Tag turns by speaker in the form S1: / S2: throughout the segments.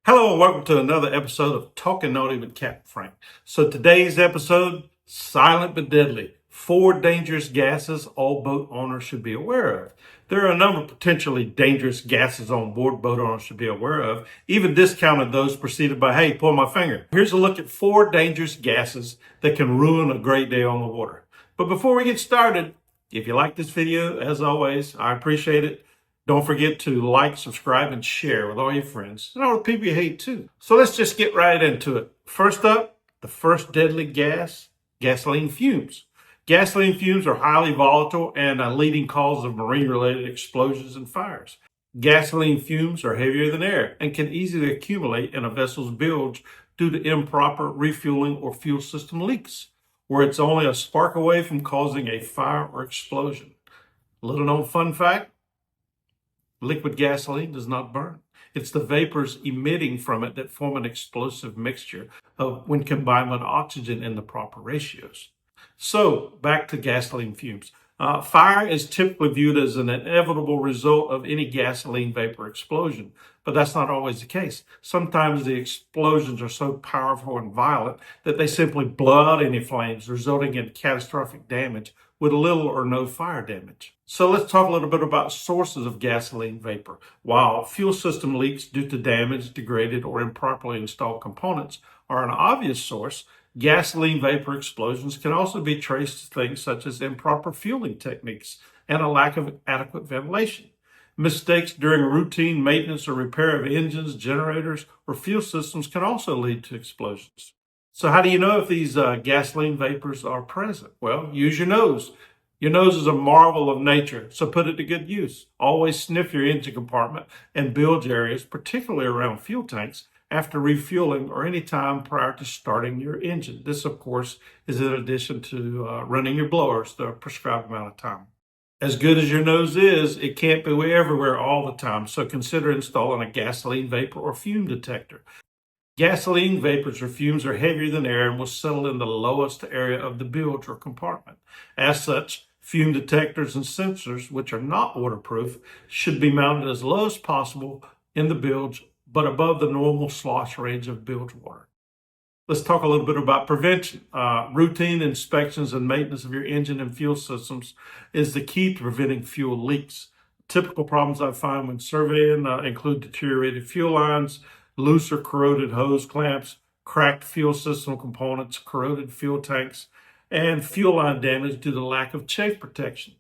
S1: Hello and welcome to another episode of Talking Naughty with Capt Frank. So today's episode, silent but deadly. 4 dangerous gases all boat owners should be aware of. There are a number of potentially dangerous gases on board boat owners should be aware of, even discounted those preceded by, hey, pull my finger. Here's a look at 4 dangerous gases that can ruin a great day on the water. But before we get started, if you like this video, as always, I appreciate it. Don't forget to like, subscribe, and share with all your friends and all the people you hate too. So let's just get right into it. First up, the first deadly gas, gasoline fumes. Gasoline fumes are highly volatile and a leading cause of marine-related explosions and fires. Gasoline fumes are heavier than air and can easily accumulate in a vessel's bilge due to improper refueling or fuel system leaks, where it's only a spark away from causing a fire or explosion. Little known fun fact, liquid gasoline does not burn. It's the vapors emitting from it that form an explosive mixture when combined with oxygen in the proper ratios. So, back to gasoline fumes. Fire is typically viewed as an inevitable result of any gasoline vapor explosion, but that's not always the case. Sometimes the explosions are so powerful and violent that they simply blow out any flames, resulting in catastrophic damage with little or no fire damage. So let's talk a little bit about sources of gasoline vapor. While fuel system leaks due to damaged, degraded, or improperly installed components are an obvious source, gasoline vapor explosions can also be traced to things such as improper fueling techniques and a lack of adequate ventilation. Mistakes during routine maintenance or repair of engines, generators, or fuel systems can also lead to explosions. So how do you know if these gasoline vapors are present? Well, use your nose. Your nose is a marvel of nature, so put it to good use. Always sniff your engine compartment and bilge areas, particularly around fuel tanks, after refueling or any time prior to starting your engine. This, of course, is in addition to running your blowers the prescribed amount of time. As good as your nose is, it can't be everywhere all the time, so consider installing a gasoline vapor or fume detector. Gasoline vapors or fumes are heavier than air and will settle in the lowest area of the bilge or compartment. As such, fume detectors and sensors, which are not waterproof, should be mounted as low as possible in the bilge, but above the normal slosh range of bilge water. Let's talk a little bit about prevention. Routine inspections and maintenance of your engine and fuel systems is the key to preventing fuel leaks. Typical problems I find when surveying include deteriorated fuel lines, loose or corroded hose clamps, cracked fuel system components, corroded fuel tanks, and fuel line damage due to lack of chafe protection.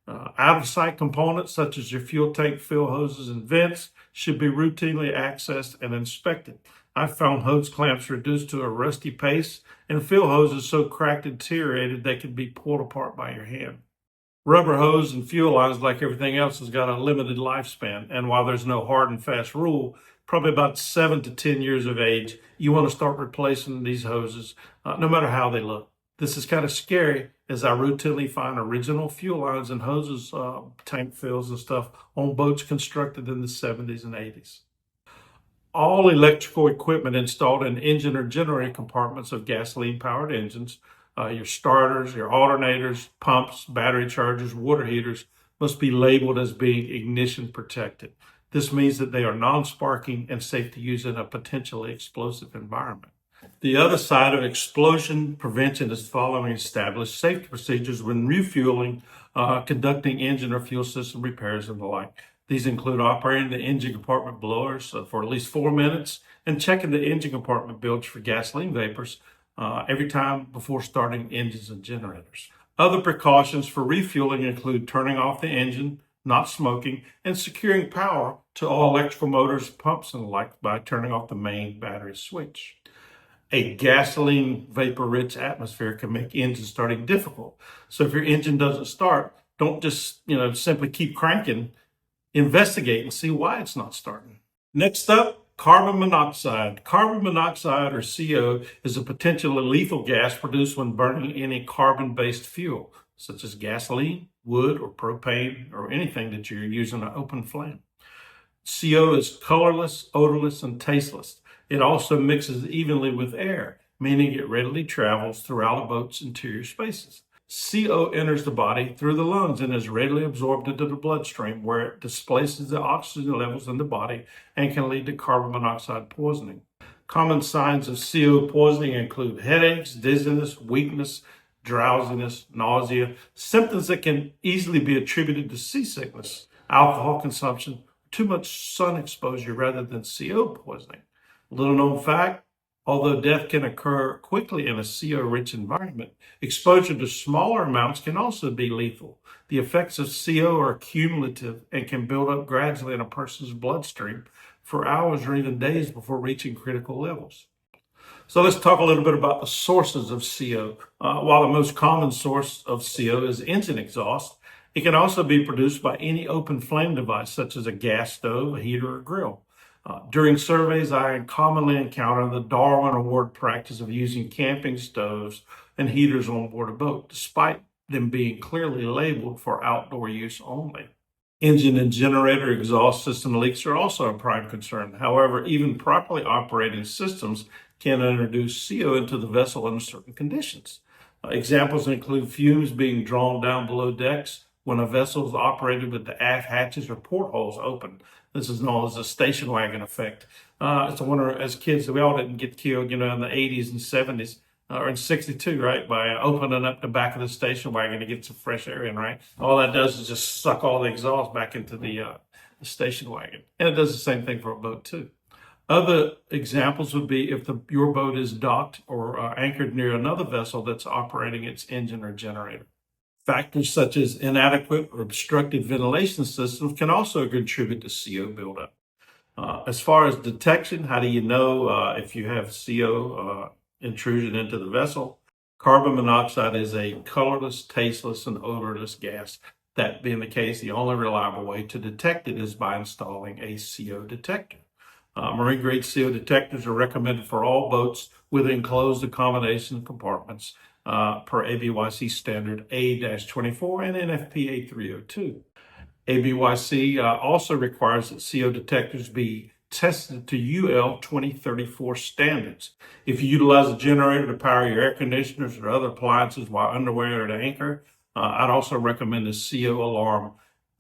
S1: Out-of-sight components such as your fuel tank fill hoses and vents should be routinely accessed and inspected. I've found hose clamps reduced to a rusty paste and fill hoses so cracked and deteriorated they can be pulled apart by your hand. Rubber hose and fuel lines, like everything else, has got a limited lifespan, and while there's no hard and fast rule, probably about 7 to 10 years of age, you want to start replacing these hoses, no matter how they look. This is kind of scary, as I routinely find original fuel lines and hoses, tank fills and stuff on boats constructed in the 70s and 80s. All electrical equipment installed in engine or generator compartments of gasoline-powered engines, your starters, your alternators, pumps, battery chargers, water heaters, must be labeled as being ignition protected. This means that they are non-sparking and safe to use in a potentially explosive environment. The other side of explosion prevention is following established safety procedures when refueling, conducting engine or fuel system repairs, and the like. These include operating the engine compartment blowers for at least 4 minutes and checking the engine compartment bilge for gasoline vapors every time before starting engines and generators. Other precautions for refueling include turning off the engine, not smoking, and securing power to all electrical motors, pumps, and the like by turning off the main battery switch. A gasoline vapor-rich atmosphere can make engine starting difficult. So if your engine doesn't start, don't just simply keep cranking. Investigate and see why it's not starting. Next up, carbon monoxide. Carbon monoxide, or CO, is a potentially lethal gas produced when burning any carbon-based fuel, such as gasoline, wood, or propane, or anything that you're using an open flame. CO is colorless, odorless, and tasteless. It also mixes evenly with air, meaning it readily travels throughout a boat's interior spaces. CO enters the body through the lungs and is readily absorbed into the bloodstream, where it displaces the oxygen levels in the body and can lead to carbon monoxide poisoning. Common signs of CO poisoning include headaches, dizziness, weakness, drowsiness, nausea, symptoms that can easily be attributed to seasickness, alcohol consumption, too much sun exposure rather than CO poisoning. Little known fact, although death can occur quickly in a CO-rich environment, exposure to smaller amounts can also be lethal. The effects of CO are cumulative and can build up gradually in a person's bloodstream for hours or even days before reaching critical levels. So let's talk a little bit about the sources of CO. While the most common source of CO is engine exhaust, it can also be produced by any open flame device, such as a gas stove, a heater, or grill. During surveys, I commonly encounter the Darwin Award practice of using camping stoves and heaters on board a boat, despite them being clearly labeled for outdoor use only. Engine and generator exhaust system leaks are also a prime concern. However, even properly operating systems can introduce CO into the vessel under certain conditions. Examples include fumes being drawn down below decks when a vessel is operated with the aft hatches or portholes open. This is known as the station wagon effect. It's a wonder, as kids, we all didn't get killed, in the 80s and 70s, or in 62, right, by opening up the back of the station wagon to get some fresh air in, right? All that does is just suck all the exhaust back into the station wagon. And it does the same thing for a boat, too. Other examples would be if your boat is docked or anchored near another vessel that's operating its engine or generator. Factors such as inadequate or obstructed ventilation systems can also contribute to CO buildup. As far as detection, how do you know if you have CO intrusion into the vessel? Carbon monoxide is a colorless, tasteless, and odorless gas. That being the case, the only reliable way to detect it is by installing a CO detector. Marine grade CO detectors are recommended for all boats with enclosed accommodation compartments per ABYC standard A-24 and NFPA 302. ABYC also requires that CO detectors be tested to UL 2034 standards. If you utilize a generator to power your air conditioners or other appliances while underway or at anchor, I'd also recommend a CO alarm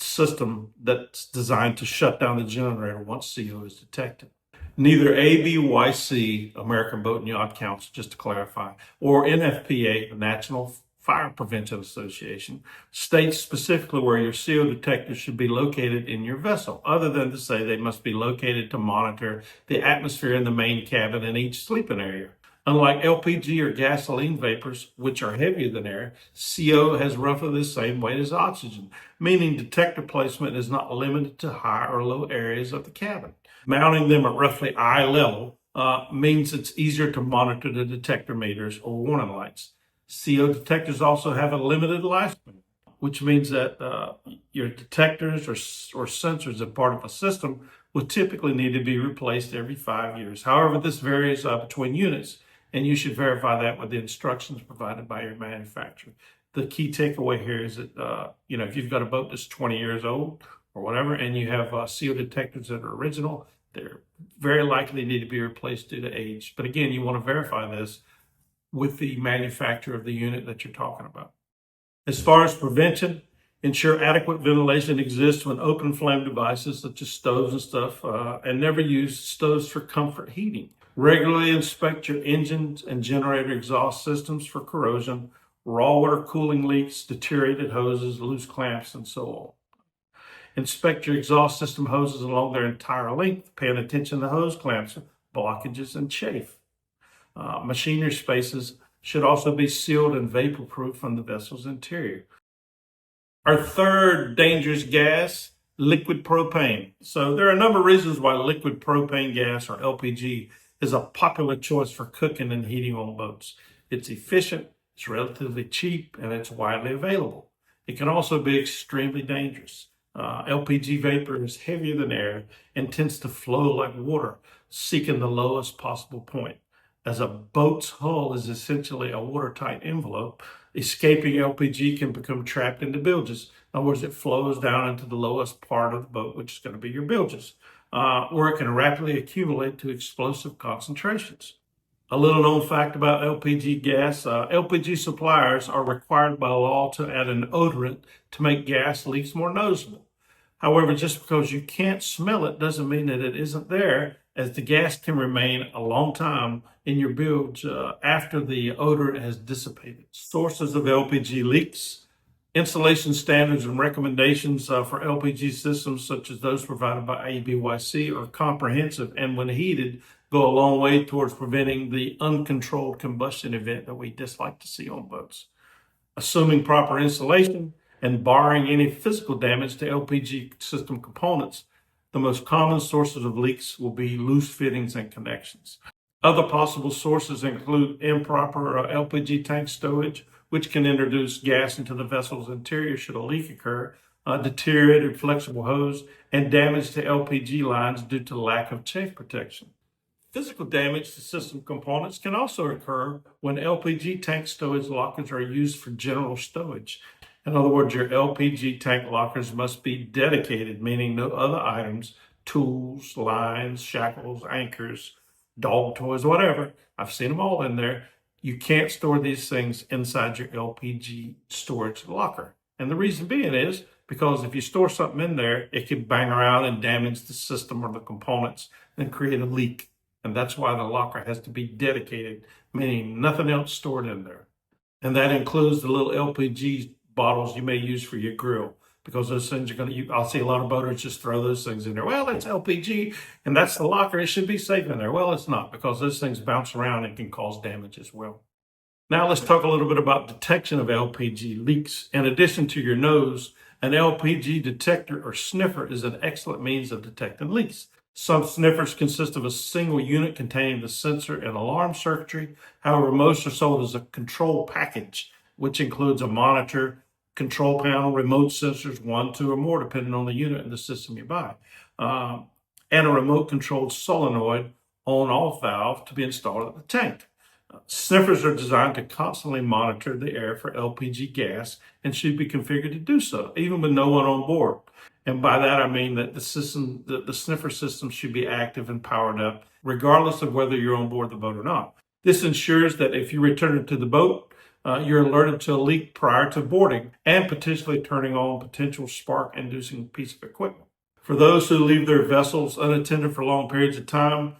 S1: system that's designed to shut down the generator once CO is detected. Neither ABYC, American Boat and Yacht Council, just to clarify, or NFPA, the National Fire Prevention Association, states specifically where your CO detector should be located in your vessel, other than to say they must be located to monitor the atmosphere in the main cabin and each sleeping area. Unlike LPG or gasoline vapors, which are heavier than air, CO has roughly the same weight as oxygen, meaning detector placement is not limited to high or low areas of the cabin. Mounting them at roughly eye level means it's easier to monitor the detector meters or warning lights. CO detectors also have a limited lifespan, which means that your detectors or sensors as part of a system would typically need to be replaced every 5 years. However, this varies between units, and you should verify that with the instructions provided by your manufacturer. The key takeaway here is that, if you've got a boat that's 20 years old or whatever, and you have CO detectors that are original, they're very likely need to be replaced due to age. But again, you want to verify this with the manufacturer of the unit that you're talking about. As far as prevention, ensure adequate ventilation exists when open flame devices such as stoves and stuff, and never use stoves for comfort heating. Regularly inspect your engines and generator exhaust systems for corrosion, raw water cooling leaks, deteriorated hoses, loose clamps, and so on. Inspect your exhaust system hoses along their entire length, paying attention to hose clamps, blockages, and chafe. Machinery spaces should also be sealed and vapor-proof from the vessel's interior. Our third dangerous gas, liquid propane. So there are a number of reasons why liquid propane gas, or LPG, is a popular choice for cooking and heating on boats. It's efficient, it's relatively cheap, and it's widely available. It can also be extremely dangerous. LPG vapor is heavier than air and tends to flow like water, seeking the lowest possible point. As a boat's hull is essentially a watertight envelope, escaping LPG can become trapped in the bilges. In other words, it flows down into the lowest part of the boat, which is going to be your bilges, where it can rapidly accumulate to explosive concentrations. A little known fact about LPG gas, LPG suppliers are required by law to add an odorant to make gas leaks more noticeable. However, just because you can't smell it doesn't mean that it isn't there, as the gas can remain a long time in your bilge after the odor has dissipated. Sources of LPG leaks. Installation standards and recommendations for LPG systems, such as those provided by ABYC, are comprehensive and, when heeded, go a long way towards preventing the uncontrolled combustion event that we dislike to see on boats. Assuming proper installation and barring any physical damage to LPG system components, the most common sources of leaks will be loose fittings and connections. Other possible sources include improper LPG tank stowage, which can introduce gas into the vessel's interior should a leak occur, deteriorated flexible hose, and damage to LPG lines due to lack of chafe protection. Physical damage to system components can also occur when LPG tank stowage lockers are used for general stowage. In other words, your LPG tank lockers must be dedicated, meaning no other items, tools, lines, shackles, anchors, dog toys, whatever. I've seen them all in there. You can't store these things inside your LPG storage locker. And the reason being is because if you store something in there, it can bang around and damage the system or the components and create a leak. And that's why the locker has to be dedicated, meaning nothing else stored in there. And that includes the little LPG bottles you may use for your grill, because those things are going to, I'll see a lot of boaters just throw those things in there. Well, it's LPG and that's the locker. It should be safe in there. Well, it's not, because those things bounce around and can cause damage as well. Now let's talk a little bit about detection of LPG leaks. In addition to your nose, an LPG detector or sniffer is an excellent means of detecting leaks. Some sniffers consist of a single unit containing the sensor and alarm circuitry. However, most are sold as a control package, which includes a monitor, control panel, remote sensors, 1, 2, or more, depending on the unit and the system you buy, and a remote controlled solenoid on-off valve to be installed at the tank. Sniffers are designed to constantly monitor the air for LPG gas and should be configured to do so, even with no one on board. And by that, I mean that the sniffer system should be active and powered up, regardless of whether you're on board the boat or not. This ensures that if you return to the boat, you're alerted to a leak prior to boarding and potentially turning on potential spark-inducing piece of equipment. For those who leave their vessels unattended for long periods of time,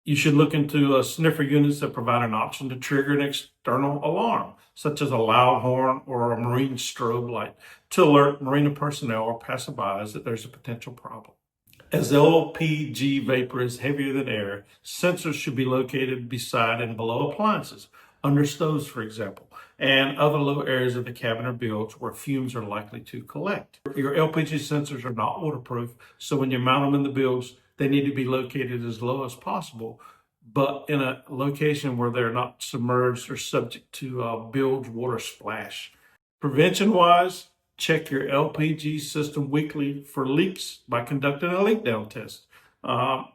S1: you should look into sniffer units that provide an option to trigger an external alarm, such as a loud horn or a marine strobe light, to alert marina personnel or passersby that there's a potential problem. As LPG vapor is heavier than air, sensors should be located beside and below appliances, under stoves, for example, and other low areas of the cabin or bilge where fumes are likely to collect. Your LPG sensors are not waterproof, so when you mount them in the bilge, they need to be located as low as possible, but in a location where they're not submerged or subject to bilge water splash. Prevention-wise, check your LPG system weekly for leaks by conducting a leak down test. And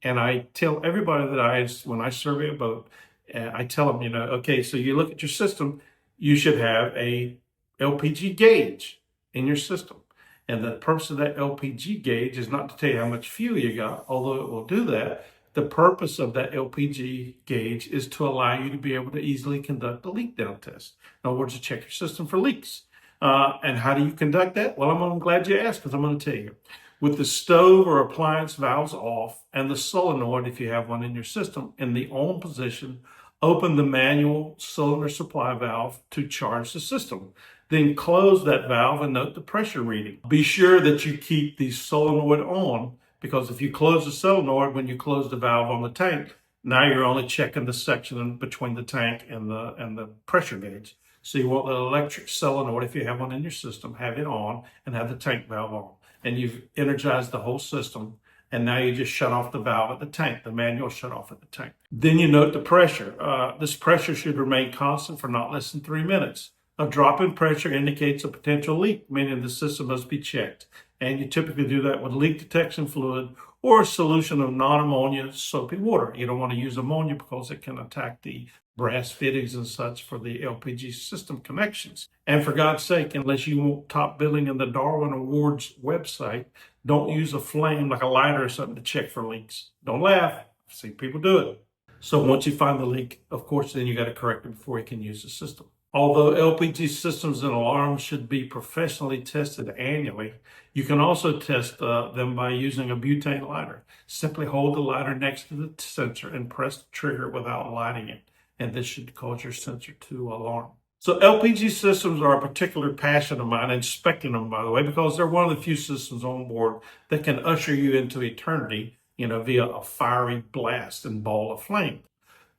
S1: I tell everybody that when I survey a boat, I tell them, okay, so you look at your system, you should have a LPG gauge in your system. And the purpose of that LPG gauge is not to tell you how much fuel you got, although it will do that. The purpose of that LPG gauge is to allow you to be able to easily conduct a leak down test. In other words, to check your system for leaks. And how do you conduct that? Well, I'm glad you asked, because I'm going to tell you. With the stove or appliance valves off and the solenoid, if you have one in your system, in the on position, open the manual cylinder supply valve to charge the system. Then close that valve and note the pressure reading. Be sure that you keep the solenoid on, because if you close the solenoid when you close the valve on the tank, now you're only checking the section between the tank and the pressure gauge. So you want the electric solenoid, if you have one in your system, have it on and have the tank valve on. And you've energized the whole system, and now you just shut off the valve at the tank, the manual shut off at the tank. Then you note the pressure. This pressure should remain constant for not less than 3 minutes. A drop in pressure indicates a potential leak, meaning the system must be checked. And you typically do that with leak detection fluid or a solution of non-ammonia soapy water. You don't want to use ammonia because it can attack the brass fittings and such for the LPG system connections. And for God's sake, unless you want top billing in the Darwin Awards website, don't use a flame like a lighter or something to check for leaks. Don't laugh. I've seen people do it. So once you find the leak, of course, then you got to correct it before you can use the system. Although LPG systems and alarms should be professionally tested annually, you can also test them by using a butane lighter. Simply hold the lighter next to the sensor and press the trigger without lighting it, and this should cause your sensor to alarm. So LPG systems are a particular passion of mine, inspecting them, by the way, because they're one of the few systems on board that can usher you into eternity, via a fiery blast and ball of flame.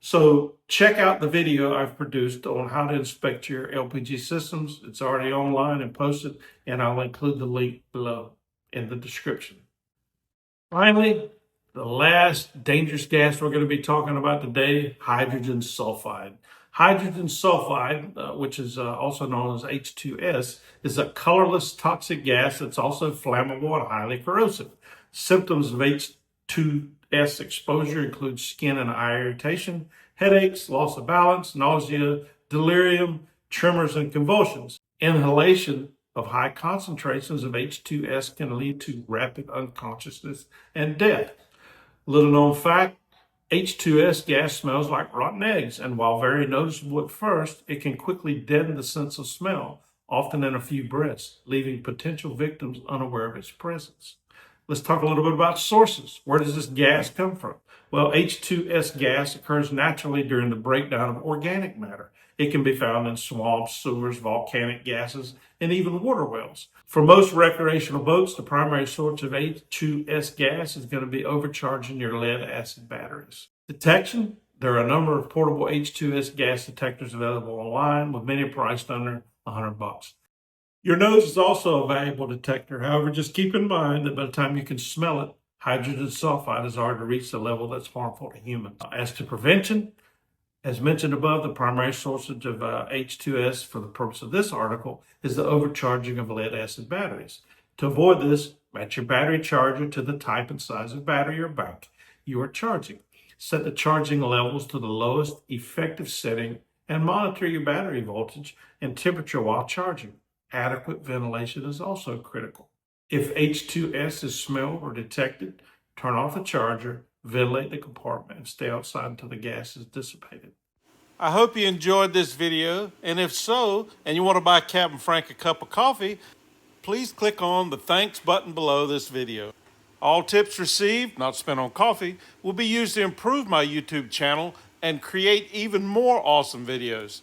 S1: So check out the video I've produced on how to inspect your LPG systems. It's already online and posted, and I'll include the link below in the description. Finally, the last dangerous gas we're going to be talking about today, hydrogen sulfide. Hydrogen sulfide, which is also known as H2S, is a colorless toxic gas that's also flammable and highly corrosive. Symptoms of H2S exposure include skin and eye irritation, headaches, loss of balance, nausea, delirium, tremors, and convulsions. Inhalation of high concentrations of H2S can lead to rapid unconsciousness and death. Little known fact, H2S gas smells like rotten eggs, and while very noticeable at first, it can quickly deaden the sense of smell, often in a few breaths, leaving potential victims unaware of its presence. Let's talk a little bit about sources. Where does this gas come from? Well, H2S gas occurs naturally during the breakdown of organic matter. It can be found in swamps, sewers, volcanic gases, and even water wells. For most recreational boats, the primary source of H2S gas is going to be overcharging your lead-acid batteries. Detection: there are a number of portable H2S gas detectors available online, with many priced under $100. Your nose is also a valuable detector. However, just keep in mind that by the time you can smell it, hydrogen sulfide has already reached a level that's harmful to humans. As to prevention, as mentioned above, the primary source of H2S for the purpose of this article is the overcharging of lead-acid batteries. To avoid this, match your battery charger to the type and size of battery or bank you are charging. Set the charging levels to the lowest effective setting and monitor your battery voltage and temperature while charging. Adequate ventilation is also critical. If H2S is smelled or detected, turn off the charger, ventilate the compartment, and stay outside until the gas is dissipated. I hope you enjoyed this video, and if so, and you want to buy Capt Frank a cup of coffee, please click on the thanks button below this video. All tips received, not spent on coffee, will be used to improve my YouTube channel and create even more awesome videos.